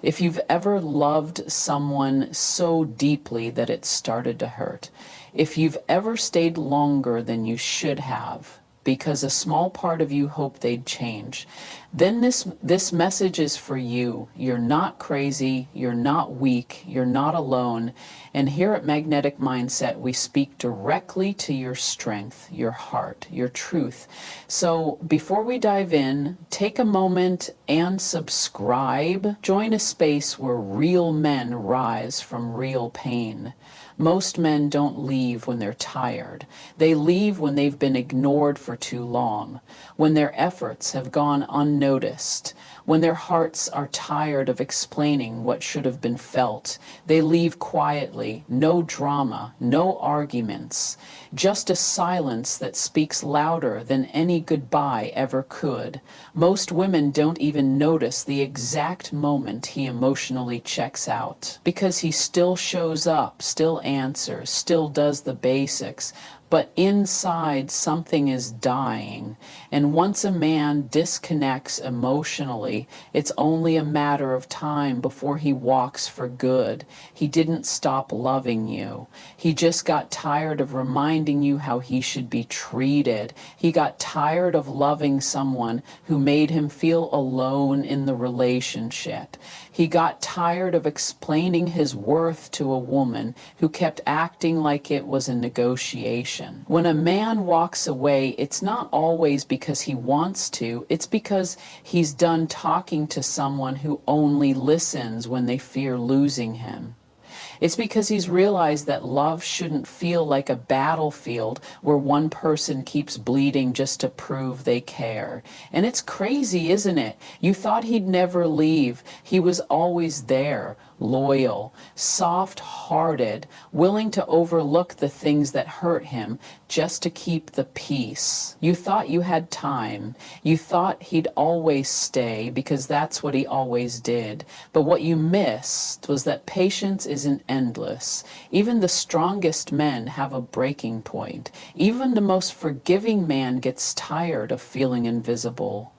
If you've ever loved someone so deeply that it started to hurt, if you've ever stayed longer than you should have because a small part of you hoped they'd change, then this message is for you. You're not crazy, you're not weak, you're not alone. And here at Magnetic Mindset, we speak directly to your strength, your heart, your truth. So before we dive in, take a moment and subscribe. Join a space where real men rise from real pain. Most men don't leave when they're tired. They leave when they've been ignored for too long, when their efforts have gone unnoticed, when their hearts are tired of explaining what should have been felt. They leave quietly, no drama, no arguments, just a silence that speaks louder than any goodbye ever could. Most women don't even notice the exact moment he emotionally checks out, because he still shows up, still answers, still does the basics, but inside something is dying. And once a man disconnects emotionally, it's only a matter of time before he walks for good. He didn't stop loving you. He just got tired of reminding you how he should be treated. He got tired of loving someone who made him feel alone in the relationship. He got tired of explaining his worth to a woman who kept acting like it was a negotiation. When a man walks away, it's not always because he wants to, it's because he's done talking to someone who only listens when they fear losing him. It's because he's realized that love shouldn't feel like a battlefield where one person keeps bleeding just to prove they care. And it's crazy, isn't it? You thought he'd never leave. He was always there, loyal, soft-hearted, willing to overlook the things that hurt him just to keep the peace. You thought you had time. You thought he'd always stay because that's what he always did. But what you missed was that patience isn't endless. Even the strongest men have a breaking point. Even the most forgiving man gets tired of feeling invisible,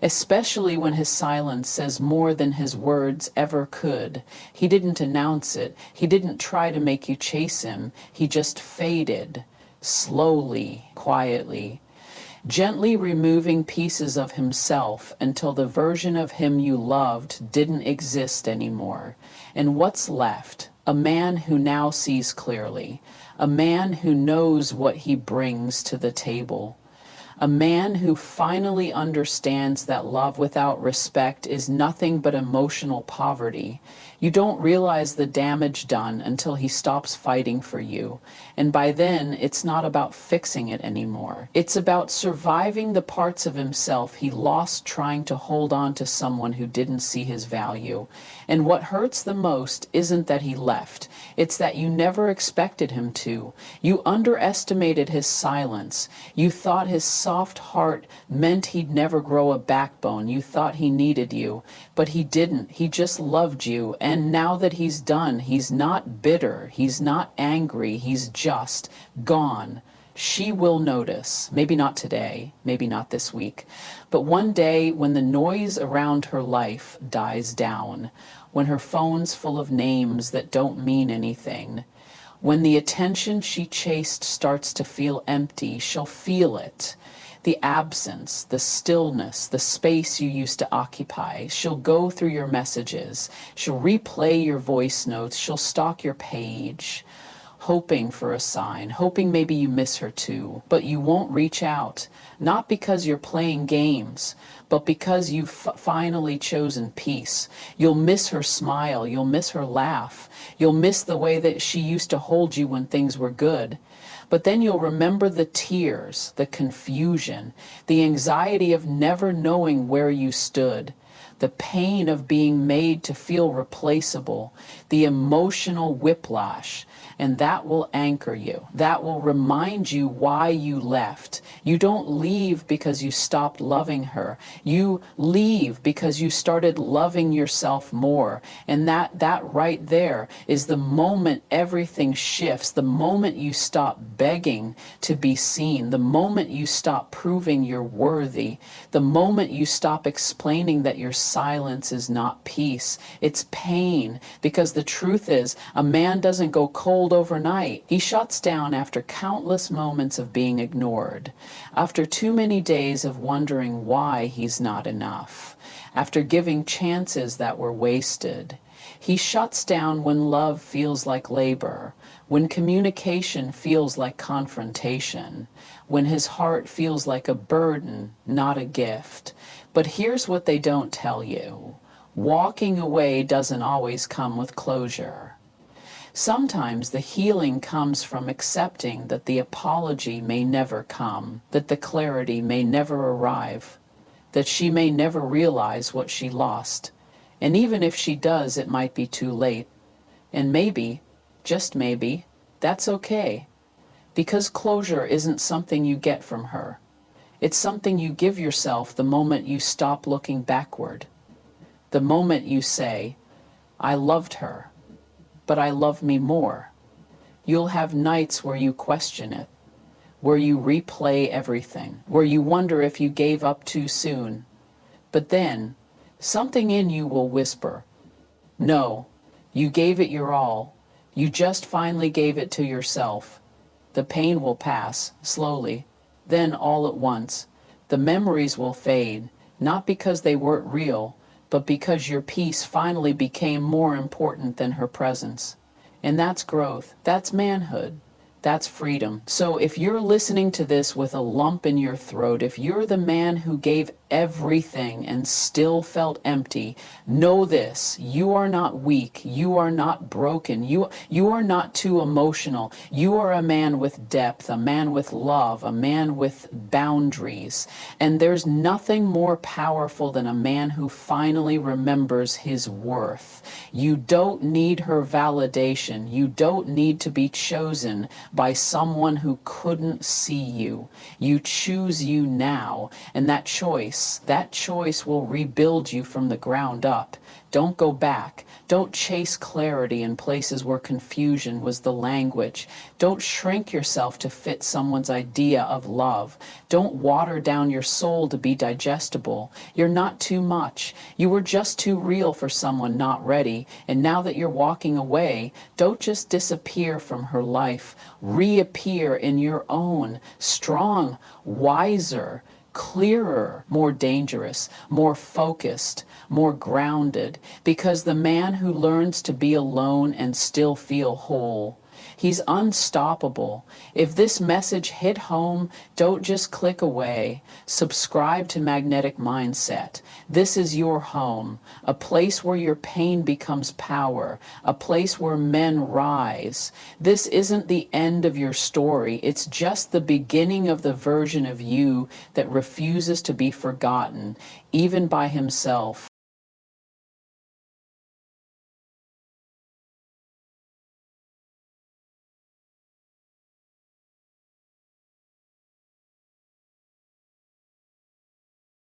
especially when his silence says more than his words ever could. He didn't announce it. He didn't try to make you chase him. He just faded, slowly, quietly, gently removing pieces of himself until the version of him you loved didn't exist anymore. And what's left? A man who now sees clearly, a man who knows what he brings to the table, a man who finally understands that love without respect is nothing but emotional poverty. You don't realize the damage done until he stops fighting for you. And by then, it's not about fixing it anymore. It's about surviving the parts of himself he lost trying to hold on to someone who didn't see his value. And what hurts the most isn't that he left. It's that you never expected him to. You underestimated his silence. You thought his soft heart meant he'd never grow a backbone. You thought he needed you, but he didn't. He just loved you. And now that he's done, he's not bitter. He's not angry. He's just gone. She will notice, maybe not today, maybe not this week, but one day when the noise around her life dies down, when her phone's full of names that don't mean anything, when the attention she chased starts to feel empty, she'll feel it. The absence, the stillness, the space you used to occupy. She'll go through your messages. She'll replay your voice notes. She'll stalk your page, hoping for a sign, hoping maybe you miss her too. But you won't reach out, not because you're playing games, but because you've finally chosen peace. You'll miss her smile. You'll miss her laugh. You'll miss the way that she used to hold you when things were good. But then you'll remember the tears, the confusion, the anxiety of never knowing where you stood, the pain of being made to feel replaceable, the emotional whiplash. And that will anchor you. That will remind you why you left. You don't leave because you stopped loving her. You leave because you started loving yourself more. And that right there is the moment everything shifts, the moment you stop begging to be seen, the moment you stop proving you're worthy, the moment you stop explaining that you're silence is not peace, it's pain. Because the truth is, a man doesn't go cold overnight. He shuts down after countless moments of being ignored, after too many days of wondering why he's not enough, after giving chances that were wasted. He shuts down when love feels like labor, when communication feels like confrontation, when his heart feels like a burden, not a gift. But here's what they don't tell you. Walking away doesn't always come with closure. Sometimes the healing comes from accepting that the apology may never come, that the clarity may never arrive, that she may never realize what she lost. And even if she does, it might be too late. And maybe, just maybe, that's okay. Because closure isn't something you get from her. It's something you give yourself the moment you stop looking backward. The moment you say, I loved her, but I love me more. You'll have nights where you question it, where you replay everything, where you wonder if you gave up too soon. But then, something in you will whisper, no, you gave it your all. You just finally gave it to yourself. The pain will pass, slowly, then all at once. The memories will fade, not because they weren't real, but because your peace finally became more important than her presence. And that's growth, that's manhood, that's freedom. So if you're listening to this with a lump in your throat, if you're the man who gave everything and still felt empty, know this: you are not weak, you are not broken, you are not too emotional. You are a man with depth, a man with love, a man with boundaries. And there's nothing more powerful than a man who finally remembers his worth. You don't need her validation. You don't need to be chosen by someone who couldn't see you. You choose you now, and that choice will rebuild you from the ground up. Don't go back. Don't chase clarity in places where confusion was the language. Don't shrink yourself to fit someone's idea of love. Don't water down your soul to be digestible. You're not too much. You were just too real for someone not ready. And now that you're walking away, don't just disappear from her life. Reappear in your own, strong, wiser, clearer, more dangerous, more focused, more grounded, because the man who learns to be alone and still feel whole, he's unstoppable. If this message hit home, don't just click away. Subscribe to Magnetic Mindset. This is your home, a place where your pain becomes power, a place where men rise. This isn't the end of your story. It's just the beginning of the version of you that refuses to be forgotten, even by himself.